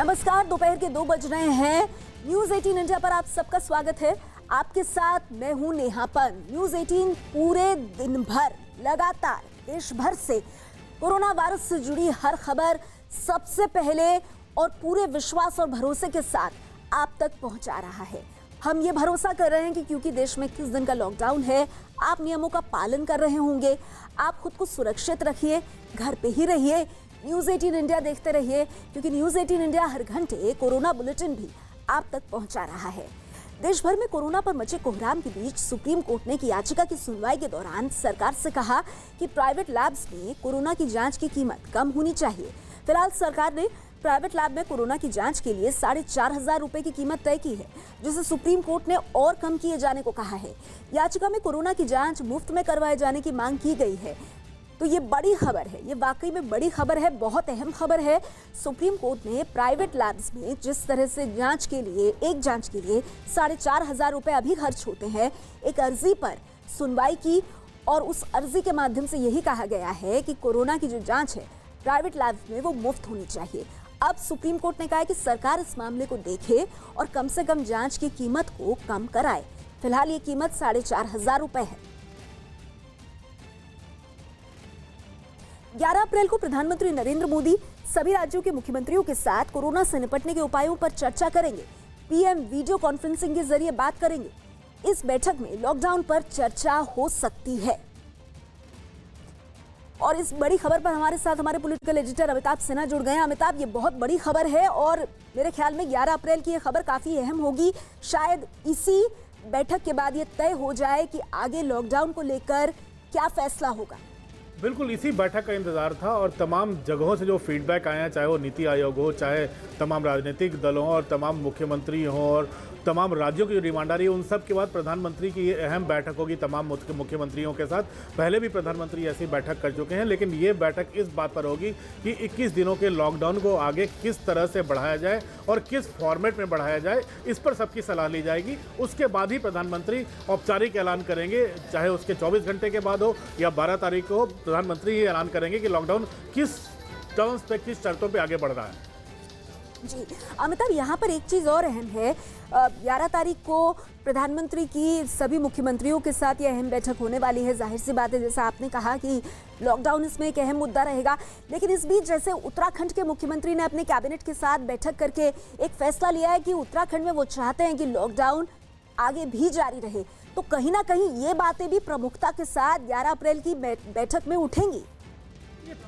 नमस्कार, दोपहर के 2 बज रहे हैं। न्यूज 18 इंडिया पर आप सबका स्वागत है। आपके साथ मैं हूं नेहा पंत। न्यूज 18 पूरे दिन भर लगातार देश भर से कोरोना वायरस से जुड़ी हर खबर सबसे पहले और पूरे विश्वास और भरोसे के साथ आप तक पहुंचा रहा है। हम ये भरोसा कर रहे हैं कि क्योंकि देश में 21 दिन का लॉकडाउन है, आप नियमों का पालन कर रहे होंगे। आप खुद को सुरक्षित रखिए, घर पे ही रहिए, न्यूज 18 इंडिया देखते रहिए, क्योंकि न्यूज 18 इंडिया हर घंटे कोरोना बुलेटिन भी आप तक पहुंचा रहा है। देश भर में कोरोना पर मचे कोहराम के बीच सुप्रीम कोर्ट ने एक याचिका की सुनवाई के दौरान सरकार से कहा कि प्राइवेट लैब्स में कोरोना की जांच की कीमत कम होनी चाहिए। फिलहाल सरकार ने प्राइवेट लैब में कोरोना की जांच के लिए 4,500 रुपए की कीमत तय की है, जिसे सुप्रीम कोर्ट ने और कम किए जाने को कहा है। याचिका में कोरोना की जांच मुफ्त में करवाए जाने की मांग की गई है। तो ये बड़ी खबर है, ये वाकई में बड़ी खबर है, बहुत अहम खबर है। सुप्रीम कोर्ट ने प्राइवेट लैब्स में जिस तरह से जांच के लिए 4,500 रुपए अभी खर्च होते हैं, एक अर्जी पर सुनवाई की और उस अर्जी के माध्यम से यही कहा गया है कि कोरोना की जो जांच है प्राइवेट लैब्स में वो मुफ्त होनी चाहिए। अब सुप्रीम कोर्ट ने कहा है कि सरकार इस मामले को देखे और कम से कम जांच की कीमत को कम कराए। फिलहाल ये कीमत 4,500 रुपए है। 11 अप्रैल को प्रधानमंत्री नरेंद्र मोदी सभी राज्यों के मुख्यमंत्रियों के साथ कोरोना से निपटने के उपायों पर चर्चा करेंगे। पीएम वीडियो कॉन्फ्रेंसिंग के जरिए बात करेंगे। इस बैठक में लॉकडाउन पर चर्चा हो सकती है। और इस बड़ी खबर पर हमारे साथ हमारे पॉलिटिकल एडिटर अमिताभ सिन्हा जुड़ गए हैं। अमिताभ, ये बहुत बड़ी खबर है और मेरे ख्याल में 11 अप्रैल की ये खबर काफी अहम होगी। शायद इसी बैठक के बाद ये तय हो जाए कि आगे लॉकडाउन को लेकर क्या फैसला होगा। बिल्कुल इसी बैठक का इंतजार था और तमाम जगहों से जो फीडबैक आए हैं, चाहे वो नीति आयोग हो, चाहे तमाम राजनीतिक दलों और तमाम मुख्यमंत्री हों और तमाम राज्यों की जो डिमांड आ रही है, उन सब के बाद प्रधानमंत्री की ये अहम बैठक होगी तमाम मुख्यमंत्रियों के साथ। पहले भी प्रधानमंत्री ऐसी बैठक कर चुके हैं, लेकिन ये बैठक इस बात पर होगी कि 21 दिनों के लॉकडाउन को आगे किस तरह से बढ़ाया जाए और किस फॉर्मेट में बढ़ाया जाए, इस पर सबकी सलाह ली जाएगी। उसके बाद ही प्रधानमंत्री औपचारिक ऐलान करेंगे, चाहे उसके 24 घंटे के बाद हो या 12 तारीख को हो, प्रधानमंत्री ही ऐलान करेंगे कि लॉकडाउन किस टर्म्स पे, किस शर्तों पे आगे बढ़ रहा है। जी अमिताभ, यहाँ पर एक चीज़ और अहम है। 11 तारीख को प्रधानमंत्री की सभी मुख्यमंत्रियों के साथ ये अहम बैठक होने वाली है। जाहिर सी बात है, जैसा आपने कहा कि लॉकडाउन इसमें एक अहम मुद्दा रहेगा। लेकिन इस बीच जैसे उत्तराखंड के मुख्यमंत्री ने अपने कैबिनेट के साथ बैठक करके एक फैसला लिया है कि उत्तराखंड में वो चाहते हैं कि लॉकडाउन आगे भी जारी रहे, तो कहीं ना कहीं ये बातें भी प्रमुखता के साथ 11 अप्रैल की बैठक में उठेंगी।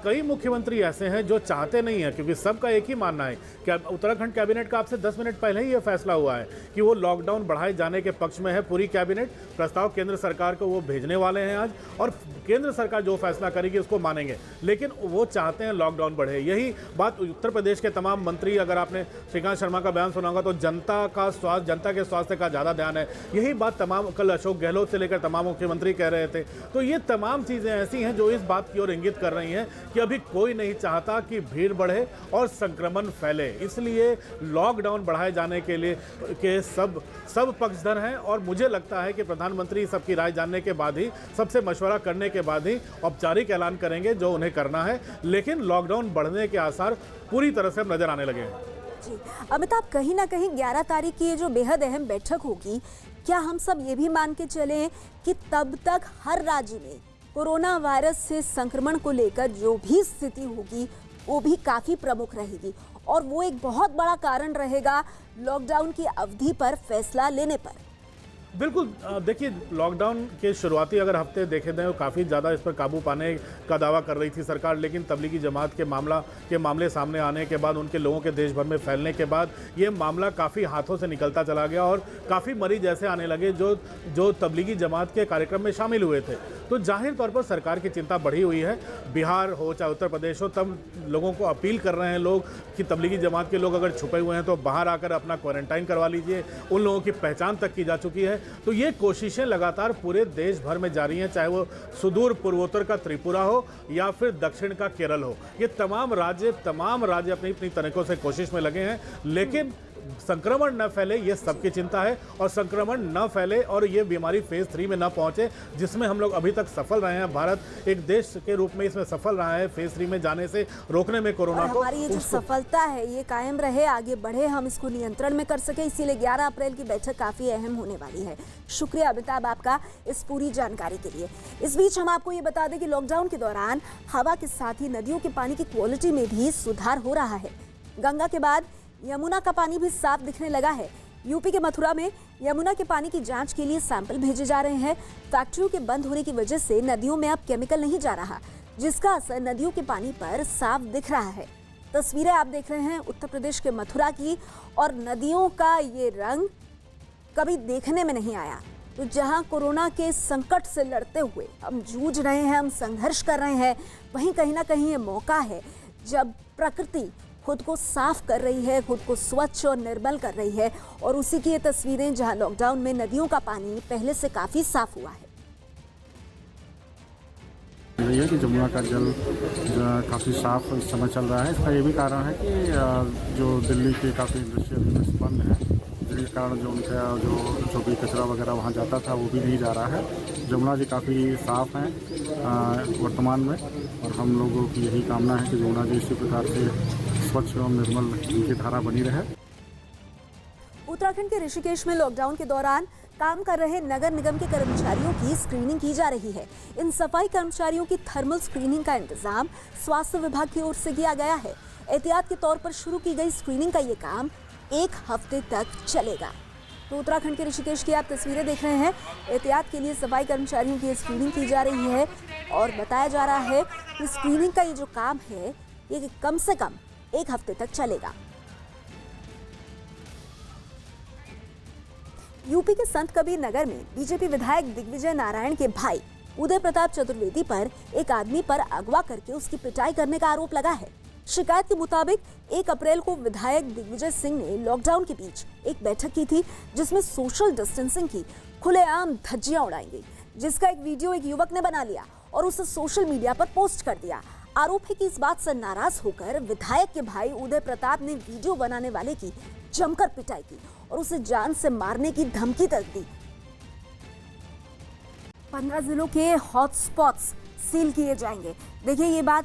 कई मुख्यमंत्री ऐसे हैं जो चाहते नहीं हैं, क्योंकि सबका एक ही मानना है कि उत्तराखंड कैबिनेट का आपसे 10 मिनट पहले ही यह फैसला हुआ है कि वो लॉकडाउन बढ़ाए जाने के पक्ष में है। पूरी कैबिनेट प्रस्ताव केंद्र सरकार को वो भेजने वाले हैं आज, और केंद्र सरकार जो फैसला करेगी उसको मानेंगे। लेकिन वो चाहते हैं लॉकडाउन बढ़े। यही बात उत्तर प्रदेश के तमाम मंत्री, अगर आपने श्रीकांत शर्मा का बयान सुना होगा तो जनता के स्वास्थ्य का ज़्यादा ध्यान है। यही बात तमाम कल अशोक गहलोत से लेकर तमाम मुख्यमंत्री कह रहे थे। तो ये तमाम चीज़ें ऐसी हैं जो इस बात की ओर इंगित कर रही हैं कि अभी कोई नहीं चाहता कि भीड़ बढ़े और संक्रमण फैले। इसलिए लॉकडाउन बढ़ाए जाने के लिए सब पक्षधर हैं, और मुझे लगता है कि प्रधानमंत्री सबकी राय जानने के बाद ही, सबसे मशवरा करने के बाद ही औपचारिक ऐलान करेंगे जो उन्हें करना है। लेकिन लॉकडाउन बढ़ने के आसार पूरी तरह से अब नजर आने लगे हैं। जी अमिताभ, कहीं ना कहीं 11 तारीख की ये जो बेहद अहम बैठक होगी, क्या हम सब ये भी मान के चलें कि तब तक हर राज्य में कोरोना वायरस से संक्रमण को लेकर जो भी स्थिति होगी वो भी काफ़ी प्रमुख रहेगी और वो एक बहुत बड़ा कारण रहेगा लॉकडाउन की अवधि पर फैसला लेने पर? बिल्कुल, देखिए, लॉकडाउन के शुरुआती अगर हफ्ते देखे दें तो काफ़ी ज़्यादा इस पर काबू पाने का दावा कर रही थी सरकार, लेकिन तबलीगी जमात के मामले सामने आने के बाद, उनके लोगों के देश भर में फैलने के बाद ये मामला काफ़ी हाथों से निकलता चला गया और काफ़ी मरीज ऐसे आने लगे जो तबलीगी जमात के कार्यक्रम में शामिल हुए थे। तो जाहिर तौर पर सरकार की चिंता बढ़ी हुई है। बिहार हो चाहे उत्तर प्रदेश हो, तब लोगों को अपील कर रहे हैं लोग कि तबलीगी जमात के लोग अगर छुपे हुए हैं तो बाहर आकर अपना क्वारंटाइन करवा लीजिए। उन लोगों की पहचान तक की जा चुकी है। तो ये कोशिशें लगातार पूरे देश भर में जारी हैं, चाहे वो सुदूर पूर्वोत्तर का त्रिपुरा हो या फिर दक्षिण का केरल हो। ये तमाम राज्य अपनी अपनी तरीकों से कोशिश में लगे हैं। लेकिन संक्रमण न फैले, ये सबकी चिंता है, और संक्रमण न फैले और ये बीमारी फेज 3 में न पहुंचे, जिसमें हम लोग अभी तक सफल रहे हैं। भारत एक देश के रूप में इसमें सफल रहा है फेज 3 में जाने से रोकने में कोरोना को। हमारी ये जो सफलता है ये कायम रहे, आगे बढ़े, हम इसको नियंत्रण में कर सके, इसीलिए 11 अप्रैल की बैठक काफी अहम होने वाली है। शुक्रिया अमिताभ आपका इस पूरी जानकारी के लिए। इस बीच हम आपको ये बता दें कि लॉकडाउन के दौरान हवा के साथ ही नदियों के पानी की क्वालिटी में भी सुधार हो रहा है। गंगा के बाद यमुना का पानी भी साफ दिखने लगा है। यूपी के मथुरा में यमुना के पानी की जांच के लिए सैंपल भेजे जा रहे हैं। फैक्ट्रियों के बंद होने की वजह से नदियों में अब केमिकल नहीं जा रहा, जिसका असर नदियों के पानी पर साफ दिख रहा है। तस्वीरें आप देख रहे हैं उत्तर प्रदेश के मथुरा की, और नदियों का ये रंग कभी देखने में नहीं आया। तो जहां कोरोना के संकट से लड़ते हुए हम जूझ रहे हैं, हम संघर्ष कर रहे हैं, वहीं कहीं ना कहीं ये मौका है जब प्रकृति खुद को साफ कर रही है, खुद को स्वच्छ और निर्मल कर रही है। और उसी की ये तस्वीरें जहां लॉकडाउन में नदियों का पानी पहले से काफी साफ हुआ है। है कि जमुना का जल काफ़ी साफ इस समय चल रहा है। इसका ये भी कारण है कि जो दिल्ली के काफ़ी इंडस्ट्रियल बंद है, जिसके कारण जो उनका जो भी कचरा वगैरह वहाँ जाता था वो भी नहीं जा रहा है। जमुना जी काफ़ी साफ हैं वर्तमान में, और हम लोगों की यही कामना है कि जमुना जी इसी प्रकार से स्वच्छ और निर्मल इनकी धारा बनी रहे। उत्तराखंड के ऋषिकेश में लॉकडाउन के दौरान काम कर रहे नगर निगम के कर्मचारियों की स्क्रीनिंग की जा रही है। इन सफाई कर्मचारियों की थर्मल स्क्रीनिंग का इंतजाम स्वास्थ्य विभाग की ओर से किया गया है। एहतियात के तौर पर शुरू की गई स्क्रीनिंग का ये काम 1 हफ्ते तक चलेगा। तो उत्तराखंड के ऋषिकेश की आप तस्वीरें देख रहे हैं। एहतियात के लिए सफाई कर्मचारियों की स्क्रीनिंग की जा रही है, और बताया जा रहा है कि स्क्रीनिंग का ये जो काम है ये कम से कम 1 हफ्ते तक चलेगा। यूपी के संत कबीर नगर में बीजेपी विधायक दिग्विजय नारायण के भाई उदय प्रताप चतुर्वेदी पर एक आदमी पर अगवा करके उसकी पिटाई करने का आरोप लगा है। शिकायत के मुताबिक 1 अप्रैल को विधायक दिग्विजय सिंह ने लॉकडाउन के बीच एक बैठक की थी, जिसमें सोशल डिस्टेंसिंग की खुलेआम धज्जियां उड़ाई गई, जिसका एक वीडियो एक युवक ने बना लिया और उसे सोशल मीडिया पर पोस्ट कर दिया। आरोप है कि इस बात से नाराज होकर विधायक के भाई उदय प्रताप ने वीडियो बनाने वाले की जमकर पिटाई की और उसे जान से मारने की धमकी तक दी। 15 जिलों के हॉटस्पॉट्स सील किए जाएंगे। देखिए, ये बात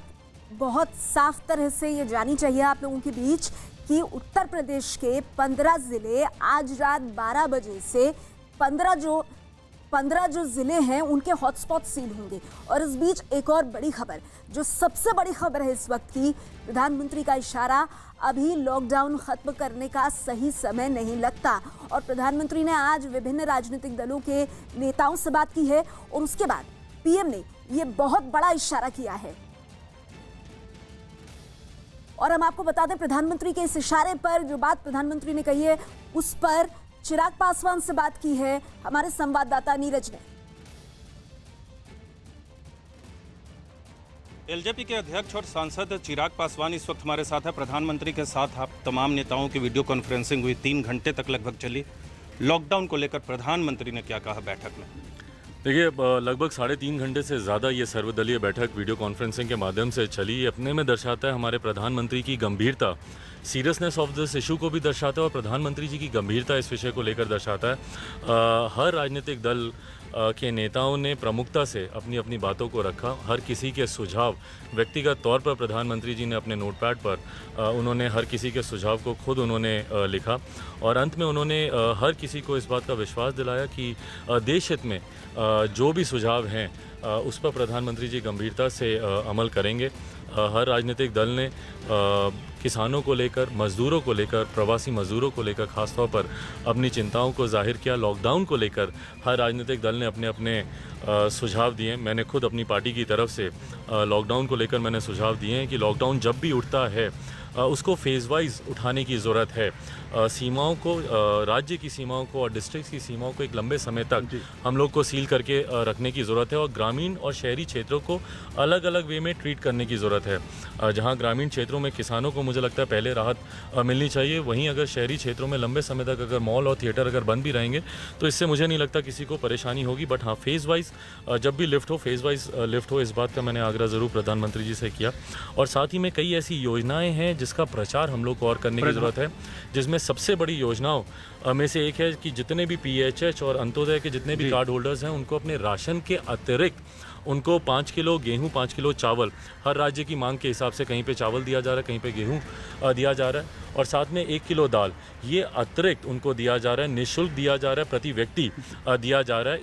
बहुत साफ तरह से ये जानी चाहिए आप लोगों के बीच कि उत्तर प्रदेश के 15 जिले आज रात 12 बजे से 15 जो जिले हैं उनके हॉटस्पॉट सील होंगे। और इस बीच एक और बड़ी खबर, जो सबसे बड़ी खबर है इस वक्त की, प्रधानमंत्री का इशारा, अभी लॉकडाउन खत्म करने का सही समय नहीं लगता। और प्रधानमंत्री ने आज विभिन्न राजनीतिक दलों के नेताओं से बात की है और उसके बाद पीएम ने ये बहुत बड़ा इशारा किया है। और हम आपको बता दें, प्रधानमंत्री के इस इशारे पर जो बात प्रधानमंत्री ने कही है उस पर चिराग पासवान से बात की है हमारे संवाददाता नीरज ने। एलजेपी के अध्यक्ष और सांसद चिराग पासवान इस वक्त हमारे साथ है। प्रधानमंत्री के साथ आप तमाम नेताओं की वीडियो कॉन्फ्रेंसिंग हुई, 3 घंटे तक लगभग चली। लॉकडाउन को लेकर प्रधानमंत्री ने क्या कहा बैठक में? देखिए, लगभग 3.5 घंटे से ज़्यादा ये सर्वदलीय बैठक वीडियो कॉन्फ्रेंसिंग के माध्यम से चली। ये अपने में दर्शाता है हमारे प्रधानमंत्री की गंभीरता, सीरियसनेस ऑफ दिस इशू को भी दर्शाता है और प्रधानमंत्री जी की गंभीरता इस विषय को लेकर दर्शाता है। हर राजनीतिक दल के नेताओं ने प्रमुखता से अपनी अपनी बातों को रखा। हर किसी के सुझाव व्यक्तिगत तौर पर प्रधानमंत्री जी ने अपने नोटपैड पर उन्होंने हर किसी के सुझाव को खुद उन्होंने लिखा और अंत में उन्होंने हर किसी को इस बात का विश्वास दिलाया कि देश हित में जो भी सुझाव हैं उस पर प्रधानमंत्री जी गंभीरता से अमल करेंगे। हर राजनीतिक दल ने किसानों को लेकर, मज़दूरों को लेकर, प्रवासी मज़दूरों को लेकर ख़ासतौर पर अपनी चिंताओं को जाहिर किया। लॉकडाउन को लेकर हर राजनीतिक दल ने अपने अपने सुझाव दिए। मैंने खुद अपनी पार्टी की तरफ से लॉकडाउन को लेकर मैंने सुझाव दिए हैं कि लॉकडाउन जब भी उठता है उसको फेज़ वाइज उठाने की ज़रूरत है। सीमाओं को, राज्य की सीमाओं को और डिस्ट्रिक्ट की सीमाओं को एक लंबे समय तक हम लोग को सील करके रखने की ज़रूरत है और ग्रामीण और शहरी क्षेत्रों को अलग अलग वे में ट्रीट करने की ज़रूरत है। जहां ग्रामीण क्षेत्रों में किसानों को मुझे लगता है पहले राहत मिलनी चाहिए, वहीं अगर शहरी क्षेत्रों में लंबे समय तक अगर मॉल और थिएटर अगर बंद भी रहेंगे तो इससे मुझे नहीं लगता किसी को परेशानी होगी। बट हाँ, फेज़ वाइज जब भी लिफ्ट हो, फेज़ वाइज लिफ्ट हो, इस बात का मैंने आग्रह ज़रूर प्रधानमंत्री जी से किया। और साथ ही में कई ऐसी योजनाएँ हैं जिसका प्रचार हम लोग को और करने की ज़रूरत है, जिसमें सबसे बड़ी योजनाओं में से एक है कि जितने भी PHH और अंत्योदय के जितने भी कार्ड होल्डर्स हैं उनको अपने राशन के अतिरिक्त उनको 5 किलो गेहूं, 5 किलो चावल, हर राज्य की मांग के हिसाब से कहीं पे चावल दिया जा रहा है, कहीं पे गेहूं दिया जा रहा है, और साथ में 1 किलो दाल, ये अतिरिक्त उनको दिया जा रहा है, निःशुल्क दिया जा रहा है, प्रति व्यक्ति दिया जा रहा है।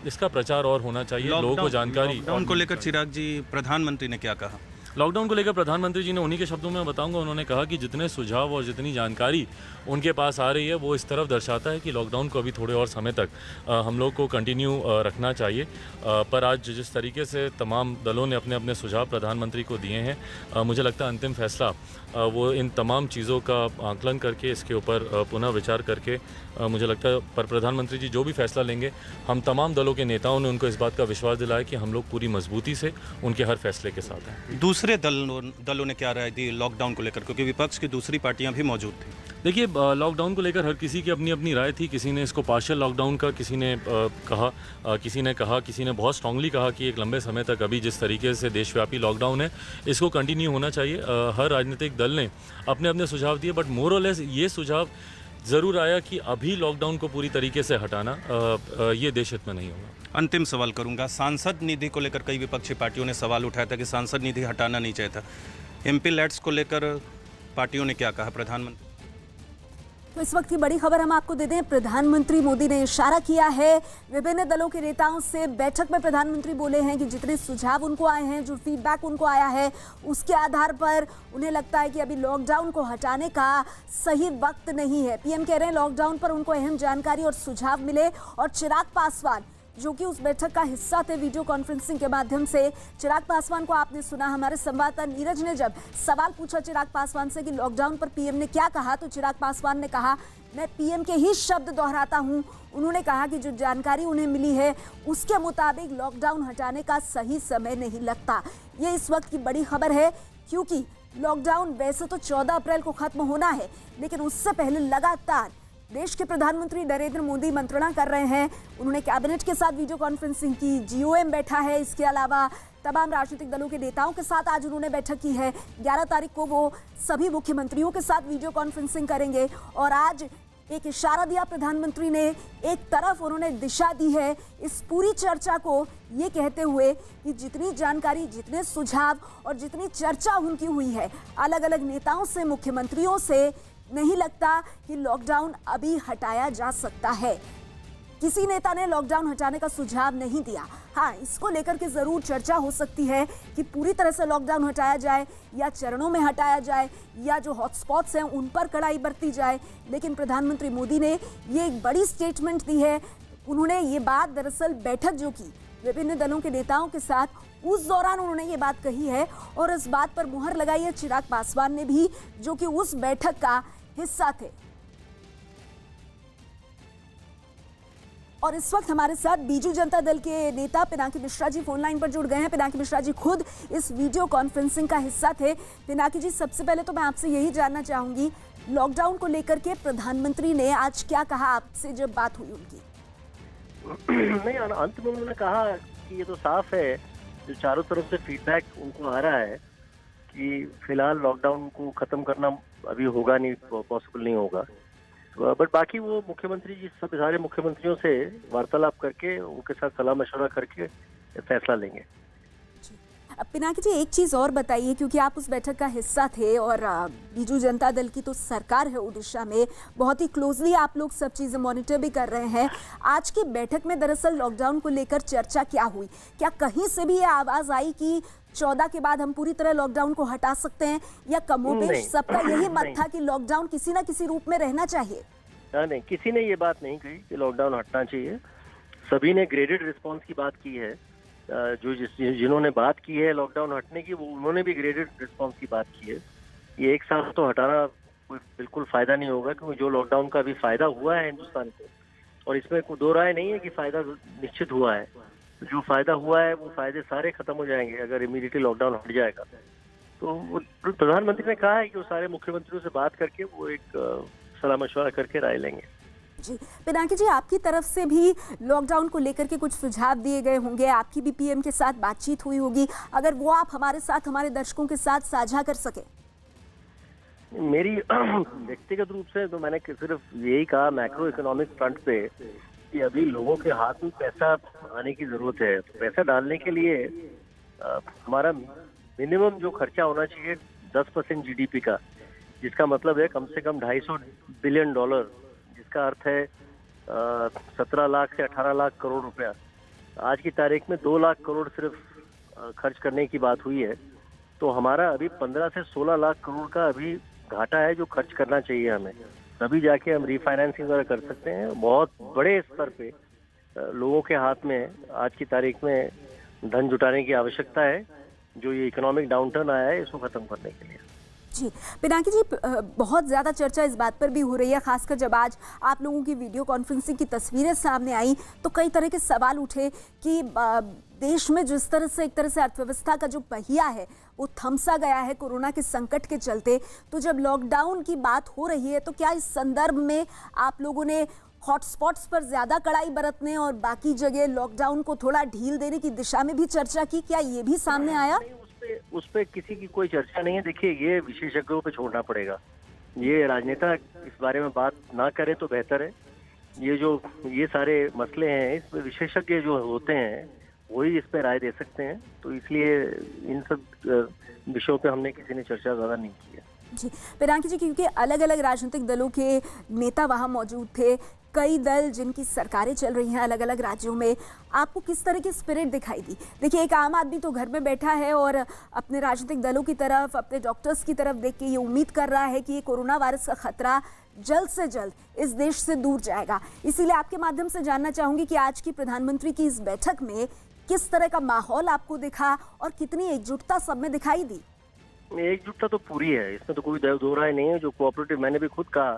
इसका प्रचार और होना चाहिए, लोगों को जानकारी। लॉकडाउन को लेकर चिराग जी, प्रधानमंत्री ने क्या कहा? लॉकडाउन को लेकर प्रधानमंत्री जी ने उन्हीं के शब्दों में बताऊंगा, उन्होंने कहा कि जितने सुझाव और जितनी जानकारी उनके पास आ रही है वो इस तरफ दर्शाता है कि लॉकडाउन को अभी थोड़े और समय तक हम लोग को कंटिन्यू रखना चाहिए। पर आज जिस तरीके से तमाम दलों ने अपने अपने सुझाव प्रधानमंत्री को दिए हैं, मुझे लगता है अंतिम फैसला वो इन तमाम चीज़ों का आकलन करके, इसके ऊपर पुनः विचार करके, मुझे लगता है पर प्रधानमंत्री जी जो भी फैसला लेंगे, हम तमाम दलों के नेताओं ने उनको इस बात का विश्वास दिलाया कि हम लोग पूरी मजबूती से उनके हर फैसले के साथ हैं। दूसरे दलों ने क्या राय दी लॉकडाउन को लेकर, क्योंकि विपक्ष की दूसरी पार्टियां भी मौजूद थी? देखिए, लॉकडाउन को लेकर हर किसी की अपनी अपनी राय थी। किसी ने इसको पार्शियल लॉकडाउन का किसी ने कहा, किसी ने बहुत स्ट्रांगली कहा कि एक लंबे समय तक अभी जिस तरीके से देशव्यापी लॉकडाउन है इसको कंटिन्यू होना चाहिए। हर राजनीतिक दल ने अपने अपने सुझाव दिए, बट मोर और लेस ये सुझाव ज़रूर आया कि अभी लॉकडाउन को पूरी तरीके से हटाना ये देश हित में नहीं होगा। अंतिम सवाल करूंगा, सांसद निधि को लेकर कई विपक्षी पार्टियों ने सवाल उठाया था कि सांसद निधि हटाना नहीं चाहिए था। MP लैट्स को लेकर पार्टियों ने क्या कहा? प्रधानमंत्री तो इस वक्त की बड़ी खबर हम आपको दे दें, प्रधानमंत्री मोदी ने इशारा किया है, विभिन्न दलों के नेताओं से बैठक में प्रधानमंत्री बोले हैं कि जितने सुझाव उनको आए हैं, जो फीडबैक उनको आया है, उसके आधार पर उन्हें लगता है कि अभी लॉकडाउन को हटाने का सही वक्त नहीं है। PM कह रहे हैं लॉकडाउन पर उनको अहम जानकारी और सुझाव मिले। और चिराग पासवान जो कि उस बैठक का हिस्सा थे, वीडियो कॉन्फ्रेंसिंग के माध्यम से चिराग पासवान को आपने सुना। हमारे संवाददाता नीरज ने जब सवाल पूछा चिराग पासवान से कि लॉकडाउन पर PM ने क्या कहा, तो चिराग पासवान ने कहा, मैं PM के ही शब्द दोहराता हूं। उन्होंने कहा कि जो जानकारी उन्हें मिली है उसके मुताबिक लॉकडाउन हटाने का सही समय नहीं लगता। ये इस वक्त की बड़ी खबर है, क्योंकि लॉकडाउन वैसे तो 14 अप्रैल को खत्म होना है, लेकिन उससे पहले लगातार देश के प्रधानमंत्री नरेंद्र मोदी मंत्रणा कर रहे हैं। उन्होंने कैबिनेट के साथ वीडियो कॉन्फ्रेंसिंग की, GOM बैठा है, इसके अलावा तमाम राजनीतिक दलों के नेताओं के साथ आज उन्होंने बैठक की है। 11 तारीख को वो सभी मुख्यमंत्रियों के साथ वीडियो कॉन्फ्रेंसिंग करेंगे। और आज एक इशारा दिया प्रधानमंत्री ने, एक तरफ उन्होंने दिशा दी है इस पूरी चर्चा को, ये कहते हुए कि जितनी जानकारी, जितने सुझाव और जितनी चर्चा उनकी हुई है अलग अलग नेताओं से, मुख्यमंत्रियों से, नहीं लगता कि लॉकडाउन अभी हटाया जा सकता है। किसी नेता ने लॉकडाउन हटाने का सुझाव नहीं दिया। हाँ, इसको लेकर के जरूर चर्चा हो सकती है कि पूरी तरह से लॉकडाउन हटाया जाए या चरणों में हटाया जाए या जो हॉटस्पॉट्स हैं उन पर कड़ाई बरती जाए। लेकिन प्रधानमंत्री मोदी ने ये एक बड़ी स्टेटमेंट दी है। उन्होंने ये बात दरअसल बैठक जो की विभिन्न दलों के नेताओं के साथ, उस दौरान उन्होंने ये बात कही है और इस बात पर मुहर लगाई है चिराग पासवान ने भी, जो कि उस बैठक का हिस्सा थे। और इस वक्त हमारे साथ बीजू जनता दल के नेता पिनाकी मिश्रा जी फोन लाइन पर जुड़ गए हैं। पिनाकी मिश्रा जी खुद इस वीडियो कॉन्फ्रेंसिंग का हिस्सा थे। पिनाकी जी, सबसे पहले तो मैं आपसे यही जानना चाहूंगी, लॉकडाउन को लेकर के प्रधानमंत्री ने आज क्या कहा आपसे जब बात हुई उनकी? नहीं, अंत में उन्होंने कहा कि ये तो साफ है, जो चारों तरफ से फीडबैक उनको आ रहा है कि फिलहाल लॉकडाउन को खत्म करना अभी होगा नहीं, पॉसिबल नहीं होगा। बट बाकी वो मुख्यमंत्री जी सब सारे मुख्यमंत्रियों से वार्तालाप करके, उनके साथ सलाह मशवरा करके फैसला लेंगे। पिनाकी जी, एक चीज़ और बताइए, क्योंकि आप उस बैठक का हिस्सा थे और बीजू जनता दल की तो सरकार है उड़ीसा में, बहुत ही क्लोजली आप लोग सब चीज़ें मॉनिटर भी कर रहे हैं। आज की बैठक में दरअसल लॉकडाउन को लेकर चर्चा क्या हुई? क्या कहीं से भी ये आवाज़ आई कि 14 के बाद हम पूरी तरह लॉकडाउन को हटा सकते हैं, या कमोबेश सबका यही मत था कि लॉकडाउन किसी ना किसी रूप में रहना चाहिए? नहीं, किसी ने ये बात नहीं कही कि लॉकडाउन हटना चाहिए। सभी ने ग्रेडेड रिस्पॉन्स की बात की है। जो जिन्होंने बात की है लॉकडाउन हटने की, वो उन्होंने भी ग्रेडेड रिस्पॉन्स की बात की है। ये एक साथ तो हटाना कोई बिल्कुल फायदा नहीं होगा, क्योंकि जो लॉकडाउन का भी फायदा हुआ है हिंदुस्तान को, और इसमें कोई दो राय नहीं है कि फायदा निश्चित हुआ है। जो फायदा हुआ है वो फायदे सारे खत्म हो जाएंगे अगर इमीडिएटली लॉकडाउन हट जाएगा। तो वो प्रधानमंत्री ने कहा है कि वो सारे मुख्यमंत्रियों से बात करके वो एक सलाह मशवरा करके राय लेंगे। जी, पिनाकी जी, आपकी तरफ से भी लॉकडाउन को लेकर के कुछ सुझाव दिए गए होंगे, आपकी भी PM के साथ बातचीत हुई होगी, अगर वो आप हमारे साथ, हमारे दर्शकों के साथ साझा कर सके। मेरी व्यक्तिगत रूप से तो मैंने सिर्फ यही कहा मैक्रो इकोनॉमिक फ्रंट पे कि अभी लोगों के हाथ में पैसा आने की जरूरत है। पैसा डालने के लिए हमारा मिनिमम जो खर्चा होना चाहिए 10% जीडीपी का, जिसका मतलब है कम से कम $250 बिलियन, जिसका अर्थ है 17 लाख से 18 लाख करोड़ रुपया। आज की तारीख में 2 लाख करोड़ सिर्फ खर्च करने की बात हुई है। तो हमारा अभी 15 से 16 लाख करोड़ का अभी घाटा है जो खर्च करना चाहिए हमें, तभी जाके हम रीफाइनेंसिंग वगैरह कर सकते हैं। बहुत बड़े स्तर पे लोगों के हाथ में आज की तारीख में धन जुटाने की आवश्यकता है, जो ये इकोनॉमिक डाउनटर्न आया है इसको खत्म करने के लिए। जी पिनाकी जी, बहुत ज़्यादा चर्चा इस बात पर भी हो रही है, खासकर जब आज आप लोगों की वीडियो कॉन्फ्रेंसिंग की तस्वीरें सामने आई तो कई तरह के सवाल उठे कि देश में जिस तरह से एक तरह से अर्थव्यवस्था का जो पहिया है वो थमसा गया है कोरोना के संकट के चलते। तो जब लॉकडाउन की बात हो रही है तो क्या इस संदर्भ में आप लोगों ने हॉटस्पॉट्स पर ज़्यादा कड़ाई बरतने और बाकी जगह लॉकडाउन को थोड़ा ढील देने की दिशा में भी चर्चा की? क्या ये भी सामने आया? उस पे किसी की कोई चर्चा नहीं है। देखिए, ये विशेषज्ञों पे छोड़ना पड़ेगा। ये राजनेता इस बारे में बात ना करे तो बेहतर है। ये सारे मसले हैं, इसमें विशेषज्ञ जो होते हैं वही इस पे राय दे सकते हैं। तो इसलिए इन सब विषयों पे हमने किसी ने चर्चा ज़्यादा नहीं की है। जी पिनाकी जी, क्योंकि अलग अलग राजनीतिक दलों के नेता वहाँ मौजूद थे, कई दल जिनकी सरकारें चल रही हैं अलग अलग राज्यों में, आपको किस तरह की स्पिरिट दिखाई दी? देखिए, एक आम आदमी तो घर में बैठा है और अपने राजनीतिक दलों की तरफ, अपने डॉक्टर्स की तरफ देख के ये उम्मीद कर रहा है कि ये कोरोना वायरस का खतरा जल्द से जल्द इस देश से दूर जाएगा। इसीलिए आपके माध्यम से जानना चाहूंगी कि आज की प्रधानमंत्री की इस बैठक में किस तरह का माहौल आपको दिखा और कितनी एकजुटता सब में दिखाई दी? एकजुटता तो पूरी है, इसमें तो कोई दो राय नहीं है। जो कोऑपरेटिव, मैंने भी खुद कहा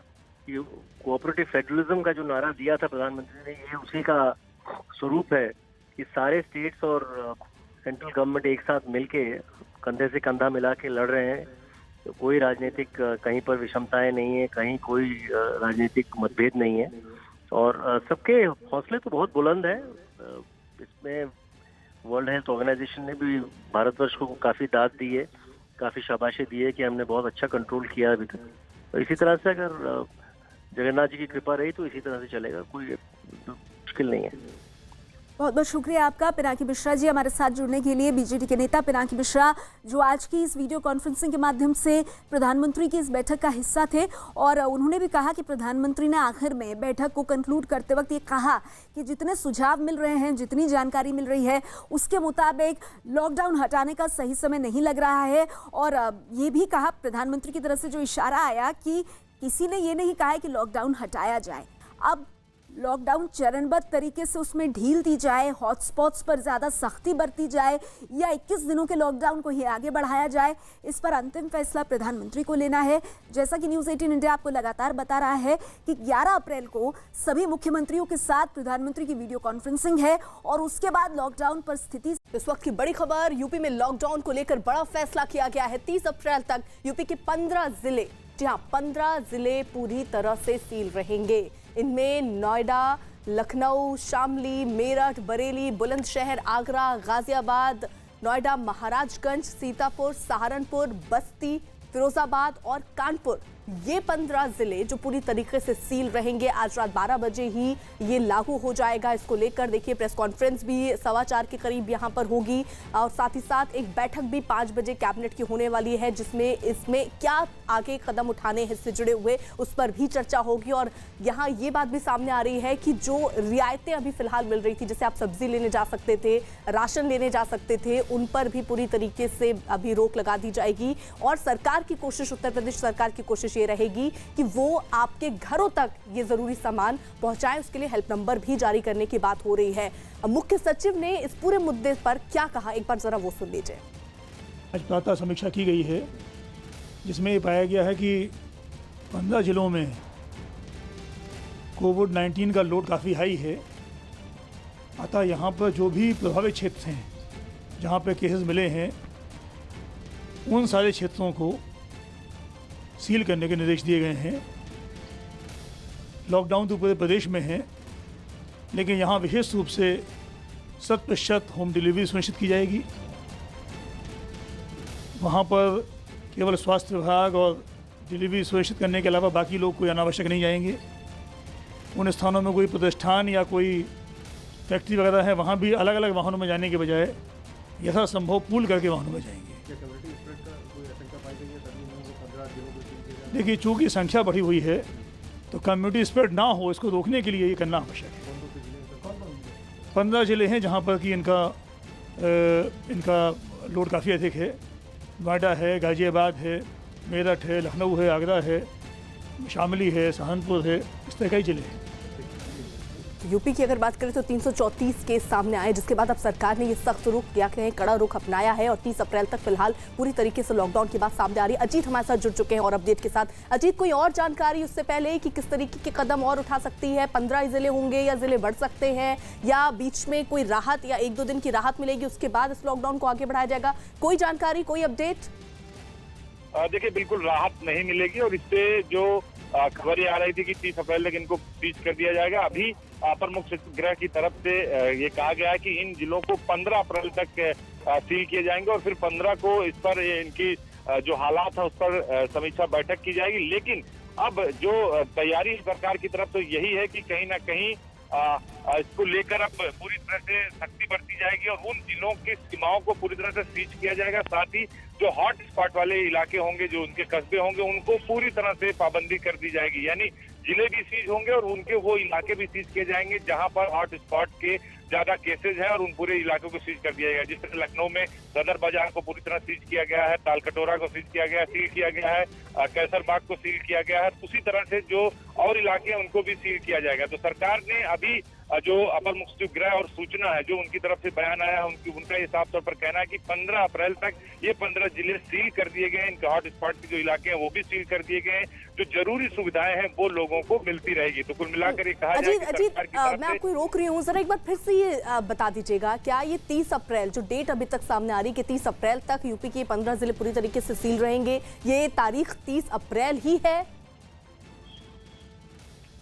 कि कोऑपरेटिव फेडरलिज्म का जो नारा दिया था प्रधानमंत्री ने, ये उसी का स्वरूप है कि सारे स्टेट्स और सेंट्रल गवर्नमेंट एक साथ मिलके कंधे से कंधा मिला के लड़ रहे हैं। तो कोई राजनीतिक कहीं पर विषमताएं नहीं है, कहीं कोई राजनीतिक मतभेद नहीं है और सबके हौसले तो बहुत बुलंद है। इसमें वर्ल्ड हेल्थ ऑर्गेनाइजेशन ने भी भारतवर्ष को काफ़ी दाद दी है, काफ़ी शाबाशी दी है कि हमने बहुत अच्छा कंट्रोल किया अभी तक। तो इसी तरह से अगर जगन्नाथ जी की कृपा रही तो इसी तरह से चलेगा, कोई मुश्किल नहीं है। बहुत बहुत शुक्रिया आपका पिनाकी मिश्रा जी हमारे साथ जुड़ने के लिए। बीजेडी के नेता पिनाकी मिश्रा जो आज की इस वीडियो कॉन्फ्रेंसिंग के माध्यम से प्रधानमंत्री की इस बैठक का हिस्सा थे और उन्होंने भी कहा कि प्रधानमंत्री ने आखिर में बैठक को कंक्लूड करते वक्त ये कहा कि जितने सुझाव मिल रहे हैं, जितनी जानकारी मिल रही है उसके मुताबिक लॉकडाउन हटाने का सही समय नहीं लग रहा है। और ये भी कहा प्रधानमंत्री की तरफ से जो इशारा आया कि किसी ने ये नहीं कहा है कि लॉकडाउन हटाया जाए, अब लॉकडाउन चरणबद्ध तरीके से उसमें ढील दी जाए, हॉटस्पॉट्स पर ज़्यादा सख्ती बरती जाए या 21 दिनों के लॉकडाउन को ही आगे बढ़ाया जाए, इस पर अंतिम फैसला प्रधानमंत्री को लेना है। जैसा कि न्यूज़ 18 इंडिया आपको लगातार बता रहा है कि 11 अप्रैल को सभी मुख्यमंत्रियों के साथ प्रधानमंत्री की वीडियो कॉन्फ्रेंसिंग है और उसके बाद लॉकडाउन पर स्थिति। इस वक्त की बड़ी खबर, यूपी में लॉकडाउन को लेकर बड़ा फैसला किया गया है। 30 अप्रैल तक यूपी के 15 जिले, जी हाँ 15 जिले पूरी तरह से सील रहेंगे। इनमें नोएडा, लखनऊ, शामली, मेरठ, बरेली, बुलंदशहर, आगरा, गाजियाबाद, नोएडा, महाराजगंज, सीतापुर, सहारनपुर, बस्ती, फिरोजाबाद और कानपुर, ये 15 जिले जो पूरी तरीके से सील रहेंगे। आज रात 12 बजे ही ये लागू हो जाएगा। इसको लेकर देखिए प्रेस कॉन्फ्रेंस भी 4:15 के करीब यहाँ पर होगी और साथ ही साथ एक बैठक भी 5 बजे कैबिनेट की होने वाली है, जिसमें इसमें क्या आगे कदम उठाने हैं इससे जुड़े हुए उस पर भी चर्चा होगी। और यहाँ ये बात भी सामने आ रही है कि जो रियायतें अभी फिलहाल मिल रही थी, जैसे आप सब्जी लेने जा सकते थे, राशन लेने जा सकते थे, उन पर भी पूरी तरीके से अभी रोक लगा दी जाएगी। और सरकार की कोशिश, उत्तर प्रदेश सरकार की कोशिश ये रहेगी कि वो आपके घरों तक ये जरूरी सामान पहुंचाएं। उसके लिए हेल्प नंबर भी जारी करने की बात हो रही है। मुख्य सचिव ने इस पूरे मुद्दे पर क्या कहा, एक बार जरा वो सुन लीजिए। आज प्रातः समीक्षा की गई है जिसमें ये पाया गया है कि 15 जिलों में कोविड-19 का लोड काफ़ी हाई है। अतः यहाँ पर जो भी प्रभावित क्षेत्र हैं, जहाँ पर केसेस मिले हैं, उन सारे क्षेत्रों को सील करने के निर्देश दिए गए हैं। लॉकडाउन तो पूरे प्रदेश में है, लेकिन यहाँ विशेष रूप से 100% होम डिलीवरी सुनिश्चित की जाएगी। वहाँ पर केवल स्वास्थ्य विभाग और डिलीवरी सुनिश्चित करने के अलावा बाकी लोग कोई अनावश्यक नहीं जाएंगे। उन स्थानों में कोई प्रतिष्ठान या कोई फैक्ट्री वगैरह है, वहाँ भी अलग अलग वाहनों में जाने के बजाय यथासंभव पूल करके वाहनों में जाएंगे। देखिए, चूँकि संख्या बढ़ी हुई है तो कम्युनिटी स्प्रेड ना हो, इसको रोकने के लिए ये करना आवश्यक है। 15 जिले हैं जहाँ पर कि इनका लोड काफ़ी अधिक है। नोएडा है, गाज़ियाबाद है, मेरठ है, लखनऊ है, आगरा है, शामली है, सहारनपुर है, इस तरह कई जिले हैं। यूपी की अगर बात करें तो 334 केस सामने आए, जिसके बाद अब सरकार ने ये सख्त रुख या कहें कड़ा रुख अपनाया है और 30 अप्रैल तक फिलहाल पूरी तरीके से लॉकडाउन की बात सामने आ रही है। अजीत हमारे साथ जुड़ चुके हैं और अपडेट के साथ। अजीत, कोई और जानकारी उससे पहले कि किस तरीके के कदम और उठा सकती है? 15 जिले होंगे या जिले बढ़ सकते हैं, या बीच में कोई राहत या 1-2 दिन की राहत मिलेगी, उसके बाद इस लॉकडाउन को आगे बढ़ाया जाएगा? कोई जानकारी, कोई अपडेट? देखिए, बिल्कुल राहत नहीं मिलेगी और इससे जो खबर आ रही थी कि 30 अप्रैल तक इनको सीज कर दिया जाएगा, अभी अपर मुख्य सचिव गृह की तरफ से ये कहा गया है कि इन जिलों को 15 अप्रैल तक सील किए जाएंगे और फिर 15 को इस पर इनकी जो हालात है उस पर समीक्षा बैठक की जाएगी। लेकिन अब जो तैयारी सरकार की तरफ तो यही है कि कहीं ना कहीं इसको लेकर अब पूरी तरह से सख्ती बरती जाएगी और उन जिलों की सीमाओं को पूरी तरह से सीज किया जाएगा। साथ ही जो हॉट स्पॉट वाले इलाके होंगे, जो उनके कस्बे होंगे, उनको पूरी तरह से पाबंदी कर दी जाएगी। यानी जिले भी सीज होंगे और उनके वो इलाके भी सीज किए जाएंगे जहां पर हॉट स्पॉट के ज्यादा केसेज है और उन पूरे इलाकों को सीज कर दिया जाएगा। जिस तरह लखनऊ में सदर बाजार को पूरी तरह सीज किया गया है, तालकटोरा को सीज किया गया है, सील किया गया है, कैसरबाग को सील किया गया है, उसी तरह से जो और इलाके हैं उनको भी सील किया जाएगा। तो सरकार ने अभी जो अपर मुख्य सचिव गृह और सूचना है, जो उनकी तरफ से बयान आया है, उनका ये साफ तौर पर कहना है कि 15 अप्रैल तक ये 15 जिले सील कर दिए गए हैं। इनके हॉट स्पॉट के जो इलाके हैं वो भी सील कर दिए गए हैं। जो जरूरी सुविधाएं हैं वो लोगों को मिलती रहेगी। तो कुल मिलाकर ये कहा जाए कि मैं आपको रोक रही हूँ, जरा एक बार फिर से ये बता दीजिएगा, क्या ये 30 अप्रैल जो डेट अभी तक सामने आ रही है कि 30 अप्रैल तक यूपी के 15 जिले पूरी तरीके से सील रहेंगे, ये तारीख 30 अप्रैल ही है?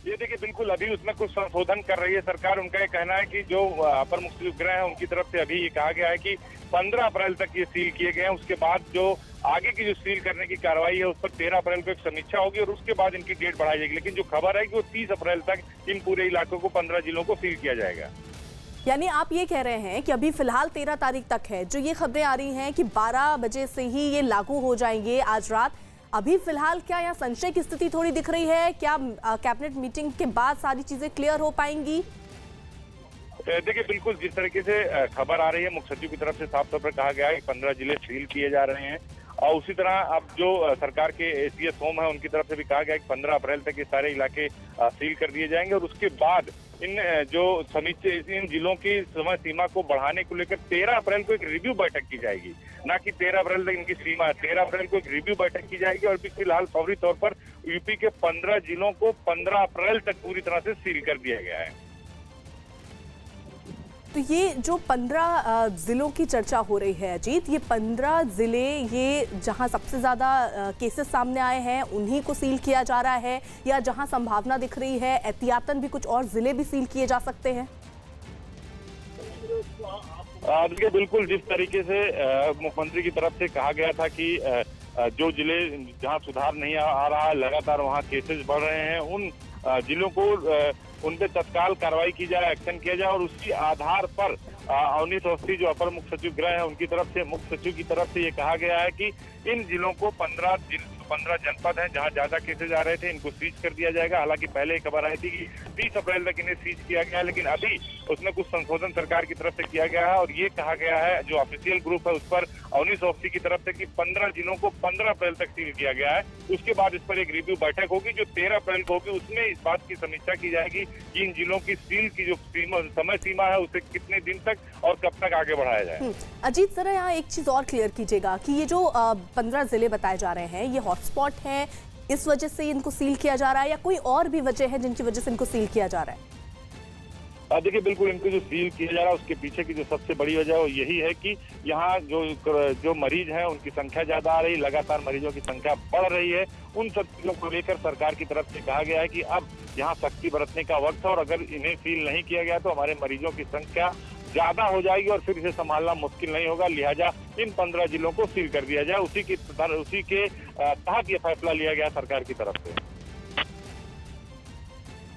ये देखिए, बिल्कुल अभी उसमें कुछ संशोधन कर रही है सरकार। उनका ये कहना है कि जो अपर मुख्य सचिव गृह है उनकी तरफ से अभी ये कहा गया है कि 15 अप्रैल तक ये सील किए गए हैं। उसके बाद जो आगे की जो सील करने की कार्रवाई है उस पर 13 अप्रैल को एक समीक्षा होगी और उसके बाद इनकी डेट बढ़ाई जाएगी। लेकिन जो खबर है कि वो 30 अप्रैल तक इन पूरे इलाकों को 15 जिलों को सील किया जाएगा। यानी आप ये कह रहे हैं कि अभी फिलहाल 13 तारीख तक है, जो ये खबरें आ रही हैं कि 12 बजे से ही ये लागू हो जाएंगे आज रात, अभी फिलहाल क्या यहाँ संशय की स्थिति थोड़ी दिख रही है? क्या कैबिनेट मीटिंग के बाद सारी चीजें क्लियर हो पाएंगी? देखिए, बिल्कुल जिस तरीके से खबर आ रही है, मुख्य सचिव की तरफ से साफ तौर पर कहा गया है कि 15 जिले सील किए जा रहे हैं और उसी तरह अब जो सरकार के एसीएस होम है उनकी तरफ से भी कहा गया है कि 15 अप्रैल तक ये सारे इलाके सील कर दिए जाएंगे और उसके बाद इन जो समीक्षा इन जिलों की समय सीमा को बढ़ाने को लेकर 13 अप्रैल को एक रिव्यू बैठक की जाएगी। ना कि 13 अप्रैल तक इनकी सीमा, 13 अप्रैल को एक रिव्यू बैठक की जाएगी और फिलहाल फौरी तौर पर यूपी के 15 जिलों को 15 अप्रैल तक पूरी तरह से सील कर दिया गया है। तो ये जो 15 जिलों की चर्चा हो रही है अजीत, ये 15 जिले ये जहां सबसे ज्यादा केसेस सामने आए हैं उन्हीं को सील किया जा रहा है, या जहां संभावना दिख रही है एहतियातन भी कुछ और जिले भी सील किए जा सकते हैं? देखिए, बिल्कुल जिस तरीके से मुख्यमंत्री की तरफ से कहा गया था कि जो जिले जहां सुधार नहीं आ रहा है, लगातार वहां केसेस बढ़ रहे हैं, उन जिलों को उन पे तत्काल कार्रवाई की जाए, एक्शन किया जाए और उसी आधार पर अवनीश अवस्थी जो अपर मुख्य सचिव गृह है उनकी तरफ से, मुख्य सचिव की तरफ से ये कहा गया है कि इन जिलों को 15 जनपद हैं जहां ज्यादा केसेज आ रहे थे, इनको सीज कर दिया जाएगा। हालांकि पहले खबर आई थी कि 30 अप्रैल तक इन्हें सीज किया गया है, लेकिन अभी उसमें कुछ संशोधन सरकार की तरफ से किया गया है और ये कहा गया है, जो ऑफिशियल ग्रुप है उस पर अवनीश अवस्थी की तरफ से, कि 15 जिलों को 15 अप्रैल तक सील किया गया है। उसके बाद इस पर एक रिव्यू बैठक होगी जो 13 अप्रैल को होगी। उसमें इस बात की समीक्षा की जाएगी कि इन जिलों की सील की जो समय सीमा है उसे कितने दिन तक और कब तक आगे बढ़ाया जाए। अजीत, जरा यहाँ एक चीज और क्लियर कीजिएगा कि ये जो 15 जिले बताए जा रहे हैं ये हॉटस्पॉट हैं, इस वजह से इनको सील किया जा रहा है, या कोई और भी वजह है जिनकी वजह से इनको सील किया जा रहा है? देखिए, बिल्कुल इनको जो सील किया जा रहा है उसके पीछे की जो सबसे बड़ी वजह है वो यही है कि यहाँ जो मरीज हैं उनकी संख्या ज्यादा आ रही, लगातार मरीजों की संख्या बढ़ रही है। उन सब चीजों को लेकर सरकार की तरफ से कहा गया है कि अब यहाँ सख्ती बरतने का वक्त है और अगर इन्हें सील नहीं किया गया तो हमारे मरीजों की संख्या ज्यादा हो जाएगी और फिर इसे संभालना मुश्किल नहीं होगा। लिहाजा इन 15 जिलों को सील कर दिया जाए, उसी के तहत ये फैसला लिया गया सरकार की तरफ से।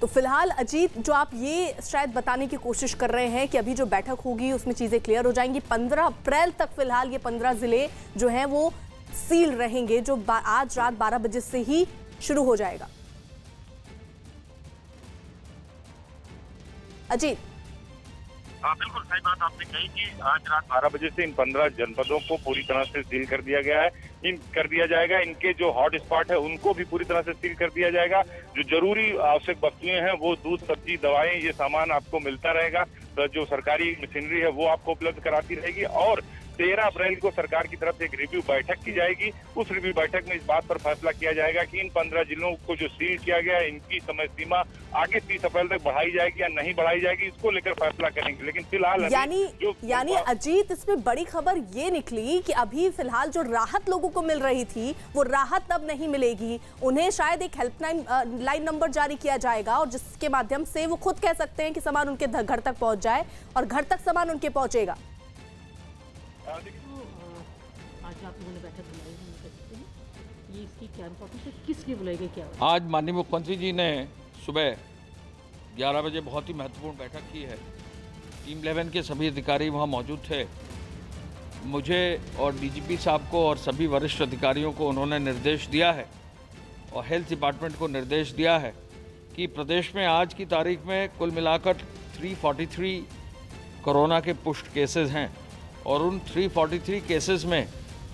तो फिलहाल अजीत, जो आप ये शायद बताने की कोशिश कर रहे हैं कि अभी जो बैठक होगी उसमें चीजें क्लियर हो जाएंगी, 15 अप्रैल तक फिलहाल ये 15 जिले जो हैं वो सील रहेंगे, जो आज रात 12 बजे से ही शुरू हो जाएगा। अजीत, हाँ बिल्कुल सही बात आपने कही कि आज रात 12 बजे से इन 15 जनपदों को पूरी तरह से सील कर दिया गया है। कर दिया जाएगा। इनके जो हॉट स्पॉट है उनको भी पूरी तरह से सील कर दिया जाएगा। जो जरूरी आवश्यक वस्तुएं हैं वो दूध, सब्जी, दवाएं, ये सामान आपको मिलता रहेगा। तो जो सरकारी मशीनरी है वो आपको उपलब्ध कराती रहेगी। और 13 अप्रैल को सरकार की तरफ से एक रिव्यू बैठक की जाएगी। उस रिव्यू बैठक में इस बात पर फैसला किया जाएगा कि इन 15 जिलों को जो सील किया गया है इनकी समय सीमा आगे 30 अप्रैल तक बढ़ाई जाएगी या नहीं बढ़ाई जाएगी, इसको लेकर फैसला करेंगे। लेकिन फिलहाल यानी अजीत, इसमें बड़ी खबर ये निकली कि अभी फिलहाल जो राहत लोगों को मिल रही थी वो राहत अब नहीं मिलेगी। उन्हें शायद एक हेल्पलाइन नंबर जारी किया जाएगा और जिसके माध्यम से वो खुद कह सकते हैं कि सामान उनके घर तक पहुंच जाए और घर तक सामान उनके पहुंचेगा। आज आप लोगों ने बैठक बुलाई है, ये इसकी क्या इंपॉर्टेंस है, किस लिए बुलाई गई, क्या? आज माननीय मुख्यमंत्री जी ने सुबह 11 बजे बहुत ही महत्वपूर्ण बैठक की है। टीम 11 के सभी अधिकारी वहां मौजूद थे। मुझे और डीजीपी साहब को और सभी वरिष्ठ अधिकारियों को उन्होंने निर्देश दिया है और हेल्थ डिपार्टमेंट को निर्देश दिया है कि प्रदेश में आज की तारीख में कुल मिलाकर 343 कोरोना के पुष्ट केसेस हैं और उन 343 केसेस में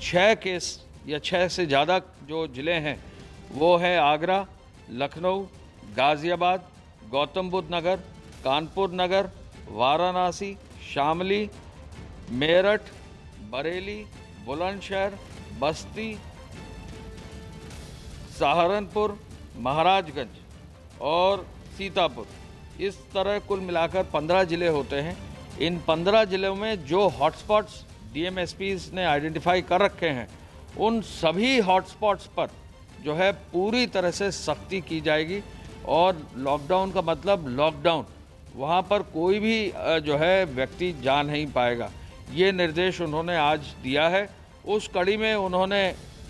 6 केस या 6 से ज़्यादा जो ज़िले हैं वो है आगरा, लखनऊ, गाज़ियाबाद, गौतम बुद्ध नगर, कानपुर नगर, वाराणसी, शामली, मेरठ, बरेली, बुलंदशहर, बस्ती, सहारनपुर, महाराजगंज और सीतापुर। इस तरह कुल मिलाकर 15 ज़िले होते हैं। इन 15 ज़िलों में जो हॉटस्पॉट्स डीएमएसपीज ने आइडेंटिफाई कर रखे हैं उन सभी हॉटस्पॉट्स पर जो है पूरी तरह से सख्ती की जाएगी और लॉकडाउन का मतलब लॉकडाउन, वहाँ पर कोई भी जो है व्यक्ति जा नहीं पाएगा। ये निर्देश उन्होंने आज दिया है। उस कड़ी में उन्होंने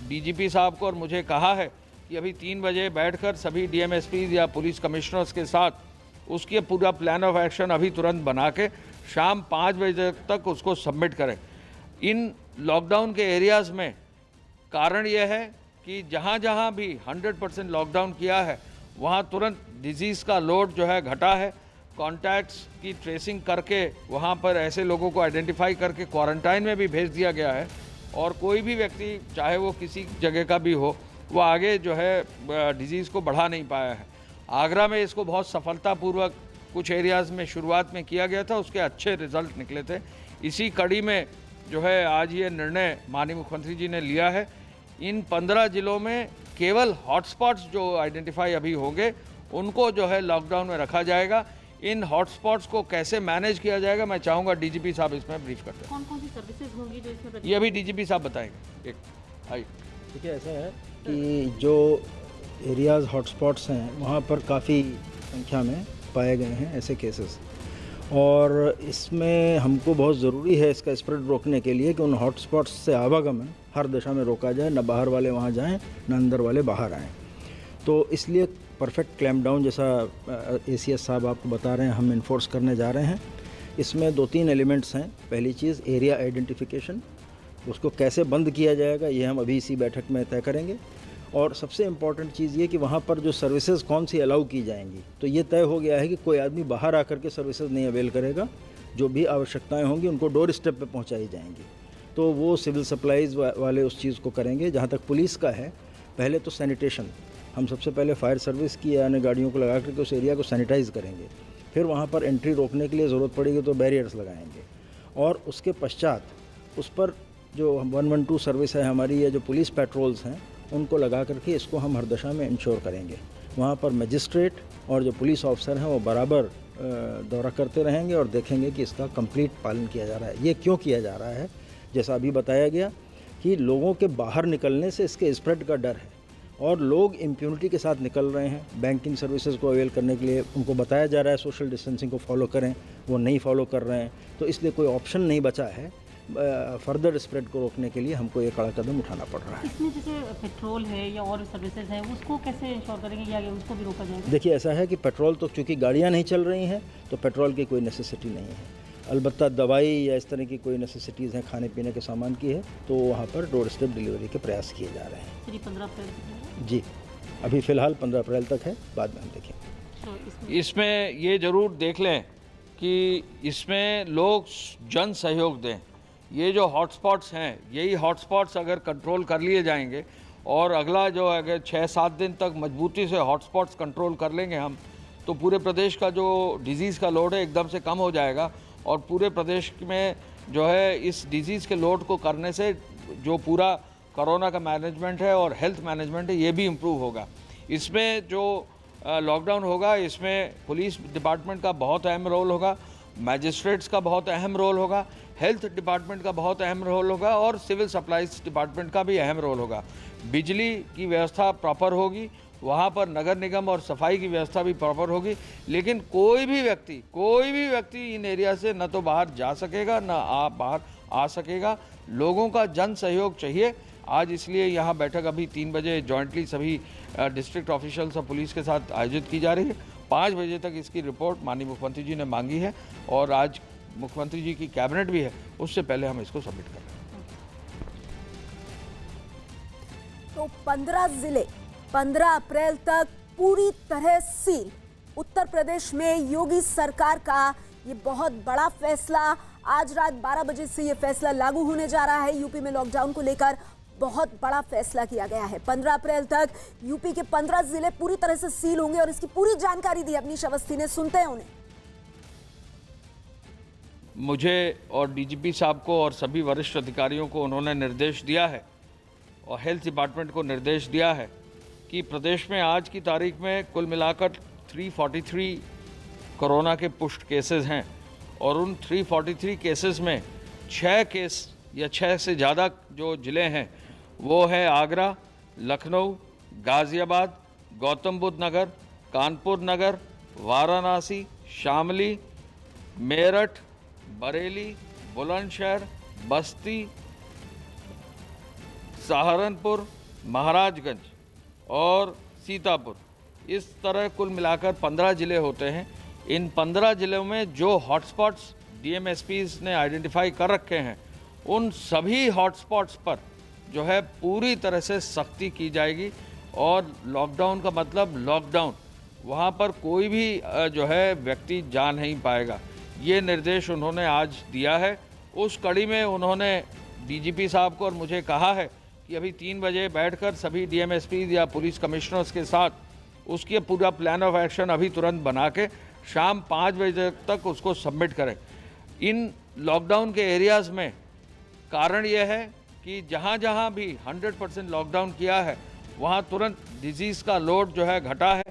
डीजीपी साहब को और मुझे कहा है कि अभी 3 बजे बैठकर सभी डीएमएसपीज या पुलिस कमिश्नर्स के साथ उसके पूरा प्लान ऑफ एक्शन अभी तुरंत बना के शाम 5 बजे तक उसको सबमिट करें। इन लॉकडाउन के एरियाज़ में कारण यह है कि जहाँ जहाँ भी 100% लॉकडाउन किया है वहाँ तुरंत डिजीज़ का लोड जो है घटा है। कॉन्टैक्ट्स की ट्रेसिंग करके वहाँ पर ऐसे लोगों को आइडेंटिफाई करके क्वारंटाइन में भी भेज दिया गया है और कोई भी व्यक्ति चाहे वो किसी जगह का भी हो वो आगे जो है डिजीज़ को बढ़ा नहीं पाया है। आगरा में इसको बहुत सफलतापूर्वक कुछ एरियाज़ में शुरुआत में किया गया था, उसके अच्छे रिजल्ट निकले थे। इसी कड़ी में जो है आज ये निर्णय माननीय मुख्यमंत्री जी ने लिया है। इन 15 जिलों में केवल हॉटस्पॉट्स जो आइडेंटिफाई अभी होंगे उनको जो है लॉकडाउन में रखा जाएगा। इन हॉटस्पॉट्स को कैसे मैनेज किया जाएगा मैं चाहूँगा डीजीपी साहब इसमें ब्रीफ करते हैं। कौन कौन सी सर्विसेज होंगी जो इसमें? ये अभी डीजीपी साहब बताएंगे। एक आइए। देखिए, ऐसा है कि जो एरियाज़ हॉटस्पॉट्स हैं वहाँ पर काफ़ी संख्या में पाए गए हैं ऐसे केसेस और इसमें हमको बहुत ज़रूरी है इसका स्प्रेड रोकने के लिए कि उन हॉटस्पॉट्स से आवागमन हर दिशा में रोका जाए, न बाहर वाले वहाँ जाएं न अंदर वाले बाहर आएँ। तो इसलिए परफेक्ट क्लैम्प डाउन जैसा एसीएस साहब आपको बता रहे हैं हम इन्फोर्स करने जा रहे हैं। इसमें 2-3 एलिमेंट्स हैं। पहली चीज़ एरिया आइडेंटिफिकेशन, उसको कैसे बंद किया जाएगा ये हम अभी इसी बैठक में तय करेंगे। और सबसे इम्पॉर्टेंट चीज़ ये कि वहाँ पर जो सर्विसेज कौन सी अलाउ की जाएंगी, तो ये तय हो गया है कि कोई आदमी बाहर आकर के सर्विसेज नहीं अवेल करेगा। जो भी आवश्यकताएं होंगी उनको डोर स्टेप पे पहुँचाई जाएंगी। तो वो सिविल सप्लाईज़ वाले उस चीज़ को करेंगे। जहाँ तक पुलिस का है, पहले तो सैनिटेशन, हम सबसे पहले फायर सर्विस की यानी गाड़ियों को लगा करके उस एरिया को सैनिटाइज़ करेंगे। फिर वहाँ पर एंट्री रोकने के लिए ज़रूरत पड़ेगी तो बैरियर्स लगाएंगे और उसके पश्चात उस पर जो 112 सर्विस है हमारी या जो पुलिस पेट्रोल्स हैं उनको लगा करके इसको हम हर दशा में इंश्योर करेंगे। वहाँ पर मजिस्ट्रेट और जो पुलिस ऑफिसर हैं वो बराबर दौरा करते रहेंगे और देखेंगे कि इसका कंप्लीट पालन किया जा रहा है। ये क्यों किया जा रहा है? जैसा अभी बताया गया कि लोगों के बाहर निकलने से इसके स्प्रेड का डर है और लोग इम्प्यूनिटी के साथ निकल रहे हैं। बैंकिंग सर्विसेज को अवेल करने के लिए उनको बताया जा रहा है सोशल डिस्टेंसिंग को फॉलो करें, वो नहीं फॉलो कर रहे हैं, तो इसलिए कोई ऑप्शन नहीं बचा है। फर्दर स्प्रेड को रोकने के लिए हमको ये कड़ा कदम उठाना पड़ रहा है। इसमें जैसे पेट्रोल है या और सर्विसेज है, उसको कैसे इंश्योर करेंगे या उसको भी रोका जाएगा? देखिए, ऐसा है कि पेट्रोल तो चूँकि गाड़ियाँ नहीं चल रही हैं तो पेट्रोल की कोई नेसेसिटी नहीं है। अलबत्ता दवाई या इस तरह की कोई नेसेसिटीज़ हैं खाने पीने के सामान की है तो वहाँ पर डोर स्टेप डिलीवरी के प्रयास किए जा रहे हैं। 15 अप्रैल जी, अभी फ़िलहाल 15 अप्रैल तक है, बाद में हम देखेंगे। इसमें ये ज़रूर देख लें कि इसमें लोग जन सहयोग दें। ये जो हॉटस्पॉट्स हैं, यही हॉटस्पॉट्स अगर कंट्रोल कर लिए जाएंगे और अगला जो अगर 6-7 दिन तक मजबूती से हॉटस्पॉट्स कंट्रोल कर लेंगे हम, तो पूरे प्रदेश का जो डिजीज़ का लोड है एकदम से कम हो जाएगा और पूरे प्रदेश में जो है इस डिजीज़ के लोड को करने से जो पूरा कोरोना का मैनेजमेंट है और हेल्थ मैनेजमेंट है ये भी इम्प्रूव होगा। इसमें जो लॉकडाउन होगा इसमें पुलिस डिपार्टमेंट का बहुत अहम रोल होगा, मैजिस्ट्रेट्स का बहुत अहम रोल होगा, हेल्थ डिपार्टमेंट का बहुत अहम रोल होगा और सिविल सप्लाईज डिपार्टमेंट का भी अहम रोल होगा। बिजली की व्यवस्था प्रॉपर होगी, वहाँ पर नगर निगम और सफाई की व्यवस्था भी प्रॉपर होगी, लेकिन कोई भी व्यक्ति इन एरिया से न तो बाहर जा सकेगा न बाहर आ सकेगा। लोगों का जन सहयोग चाहिए। आज इसलिए यहाँ बैठक अभी 3 बजे जॉइंटली सभी डिस्ट्रिक्ट ऑफिशियल्स और पुलिस के साथ आयोजित की जा रही है। 5 बजे तक इसकी रिपोर्ट माननीय मुख्यमंत्री जी ने मांगी है और आज मुख्यमंत्री जी की कैबिनेट भी है, उससे पहले हम इसको सबमिट कर रहे हैं। तो 15 जिले 15 अप्रैल तक पूरी तरह सील। उत्तर प्रदेश में योगी सरकार का ये बहुत बड़ा फैसला, आज रात 12 बजे से ये फैसला लागू होने जा रहा है। यूपी में लॉकडाउन को लेकर बहुत बड़ा फैसला किया गया है। 15 अप्रैल तक यूपी के 15 जिले पूरी तरह से सील होंगे और इसकी पूरी जानकारी दी अवनीश अवस्थी ने, सुनते हैं उन्हें। मुझे और डीजीपी साहब को और सभी वरिष्ठ अधिकारियों को उन्होंने निर्देश दिया है और हेल्थ डिपार्टमेंट को निर्देश दिया है कि प्रदेश में आज की तारीख में कुल मिलाकर 343 कोरोना के पुष्ट केसेस हैं और उन 343 केसेस में 6 केस या 6 से ज़्यादा जो ज़िले हैं वो है आगरा, लखनऊ, गाज़ियाबाद, गौतम बुद्ध नगर, कानपुर नगर, वाराणसी, शामली, मेरठ, बरेली, बुलंदशहर, बस्ती, सहारनपुर, महाराजगंज और सीतापुर। इस तरह कुल मिलाकर 15 ज़िले होते हैं। इन 15 ज़िलों में जो हॉटस्पॉट्स डीएमएसपीज़ ने आइडेंटिफाई कर रखे हैं उन सभी हॉटस्पॉट्स पर जो है पूरी तरह से सख्ती की जाएगी और लॉकडाउन का मतलब लॉकडाउन, वहाँ पर कोई भी जो है व्यक्ति जा नहीं पाएगा। ये निर्देश उन्होंने आज दिया है। उस कड़ी में उन्होंने डीजीपी साहब को और मुझे कहा है कि अभी 3 बजे बैठकर सभी डीएमएसपी या पुलिस कमिश्नर्स के साथ उसकी पूरा प्लान ऑफ एक्शन अभी तुरंत बना के शाम 5 बजे तक उसको सबमिट करें। इन लॉकडाउन के एरियाज़ में कारण यह है कि जहाँ जहाँ भी 100% लॉकडाउन किया है वहाँ तुरंत डिजीज़ का लोड जो है घटा है।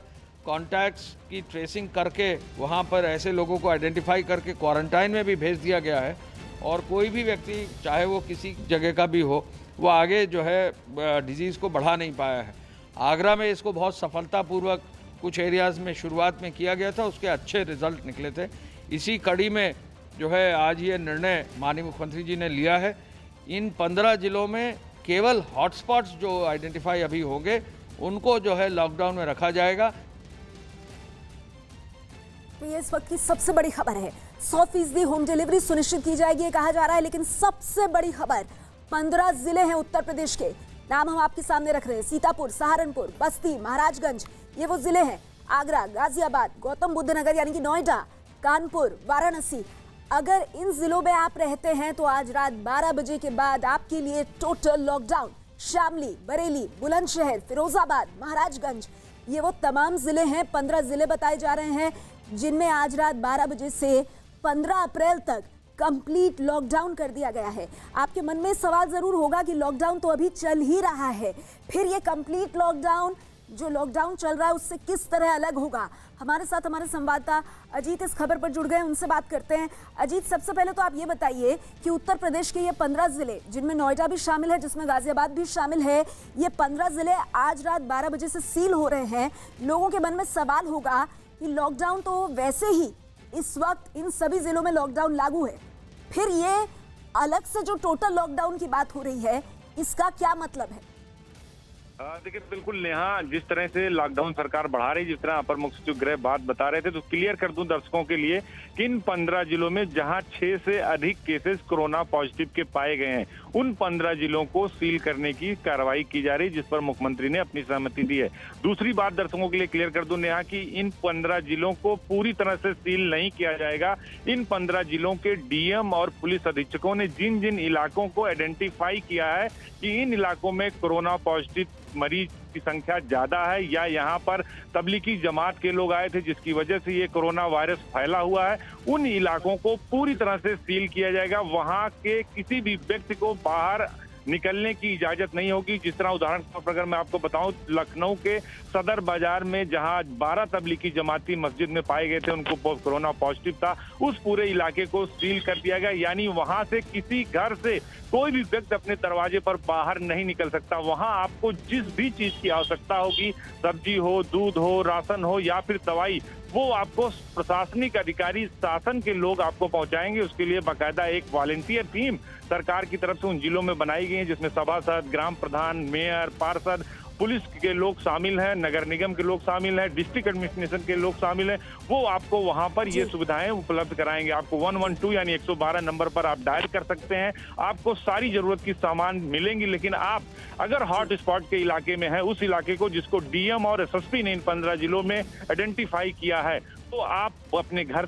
कॉन्टैक्ट्स की ट्रेसिंग करके वहाँ पर ऐसे लोगों को आइडेंटिफाई करके क्वारंटाइन में भी भेज दिया गया है और कोई भी व्यक्ति चाहे वो किसी जगह का भी हो वो आगे जो है डिजीज़ को बढ़ा नहीं पाया है। आगरा में इसको बहुत सफलतापूर्वक कुछ एरियाज़ में शुरुआत में किया गया था, उसके अच्छे रिजल्ट निकले थे। इसी कड़ी में जो है आज ये निर्णय माननीय मुख्यमंत्री जी ने लिया है। इन 15 जिलों में केवल हॉटस्पॉट्स जो आइडेंटिफाई अभी होंगे उनको जो है लॉकडाउन में रखा जाएगा। तो ये इस वक्त की सबसे बड़ी खबर है। 100% होम डिलीवरी सुनिश्चित की जाएगी ये कहा जा रहा है, लेकिन सबसे बड़ी खबर 15 जिले हैं उत्तर प्रदेश के, नाम हम आपके सामने रख रहे हैं। सीतापुर, सहारनपुर, बस्ती, महाराजगंज, ये वो जिले हैं। आगरा, गाजियाबाद, गौतम बुद्ध नगर यानी कि नोएडा, कानपुर, वाराणसी। अगर इन जिलों में आप रहते हैं तो आज रात 12 बजे के बाद आपके लिए टोटल लॉकडाउन। शामली, बरेली, बुलंदशहर, फिरोजाबाद, महाराजगंज, ये वो तमाम जिले हैं। 15 जिले बताए जा रहे हैं जिनमें आज रात 12 बजे से 15 अप्रैल तक कंप्लीट लॉकडाउन कर दिया गया है। आपके मन में सवाल जरूर होगा कि लॉकडाउन तो अभी चल ही रहा है, फिर ये कंप्लीट लॉकडाउन जो लॉकडाउन चल रहा है उससे किस तरह अलग होगा। हमारे साथ हमारे संवाददाता अजीत इस खबर पर जुड़ गए, उनसे बात करते हैं। अजीत, सबसे पहले तो आप ये बताइए कि उत्तर प्रदेश के ये 15 जिले, जिनमें नोएडा भी शामिल है, जिसमें गाजियाबाद भी शामिल है, ये 15 जिले आज रात 12 बजे से सील हो रहे हैं। लोगों के मन में सवाल होगा कि लॉकडाउन तो वैसे ही इस वक्त इन सभी जिलों में लॉकडाउन लागू है, फिर ये अलग से जो टोटल लॉकडाउन की बात हो रही है, इसका क्या मतलब है? देखिए बिल्कुल नेहा, जिस तरह से लॉकडाउन सरकार बढ़ा रही, जिस तरह अपर मुख्य सचिव गृह बात बता रहे थे, तो क्लियर कर दूं दर्शकों के लिए कि इन 15 जिलों में जहां 6 से अधिक केसेस कोरोना पॉजिटिव के पाए गए हैं, उन 15 जिलों को सील करने की कार्रवाई की जा रही, जिस पर मुख्यमंत्री ने अपनी सहमति दी है। दूसरी बात दर्शकों के लिए क्लियर कर दूं नेहा कि इन 15 जिलों को पूरी तरह से सील नहीं किया जाएगा। इन 15 जिलों के डीएम और पुलिस अधीक्षकों ने जिन जिन इलाकों को आइडेंटिफाई किया है कि इन इलाकों में कोरोना पॉजिटिव मरीज की संख्या ज्यादा है या यहाँ पर तबलीगी जमात के लोग आए थे जिसकी वजह से ये कोरोना वायरस फैला हुआ है, उन इलाकों को पूरी तरह से सील किया जाएगा। वहां के किसी भी व्यक्ति को बाहर निकलने की इजाजत नहीं होगी। जिस तरह उदाहरण के तौर पर अगर मैं आपको बताऊं, लखनऊ के सदर बाजार में जहां 12 तबलीगी जमाती मस्जिद में पाए गए थे, उनको कोरोना पॉजिटिव था, उस पूरे इलाके को सील कर दिया गया। यानी वहां से किसी घर से कोई भी व्यक्ति अपने दरवाजे पर बाहर नहीं निकल सकता। वहां आपको जिस भी चीज की आवश्यकता होगी, सब्जी हो, दूध हो, राशन हो या फिर दवाई, वो आपको प्रशासनिक अधिकारी, शासन के लोग आपको पहुंचाएंगे। उसके लिए बाकायदा एक वॉलंटियर टीम सरकार की तरफ से उन जिलों में बनाई गई है, जिसमें सभासद, ग्राम प्रधान, मेयर, पार्षद, पुलिस के लोग शामिल हैं, नगर निगम के लोग शामिल हैं, डिस्ट्रिक्ट एडमिनिस्ट्रेशन के लोग शामिल हैं। वो आपको वहां पर ये सुविधाएं उपलब्ध कराएंगे। आपको 112 यानी 112 नंबर पर आप डायल कर सकते हैं, आपको सारी जरूरत की सामान मिलेंगी। लेकिन आप अगर हॉट स्पॉट के इलाके में है, उस इलाके को जिसको डीएम और एसएसपी ने इन 15 जिलों में आइडेंटिफाई किया है, तो आप अपने घर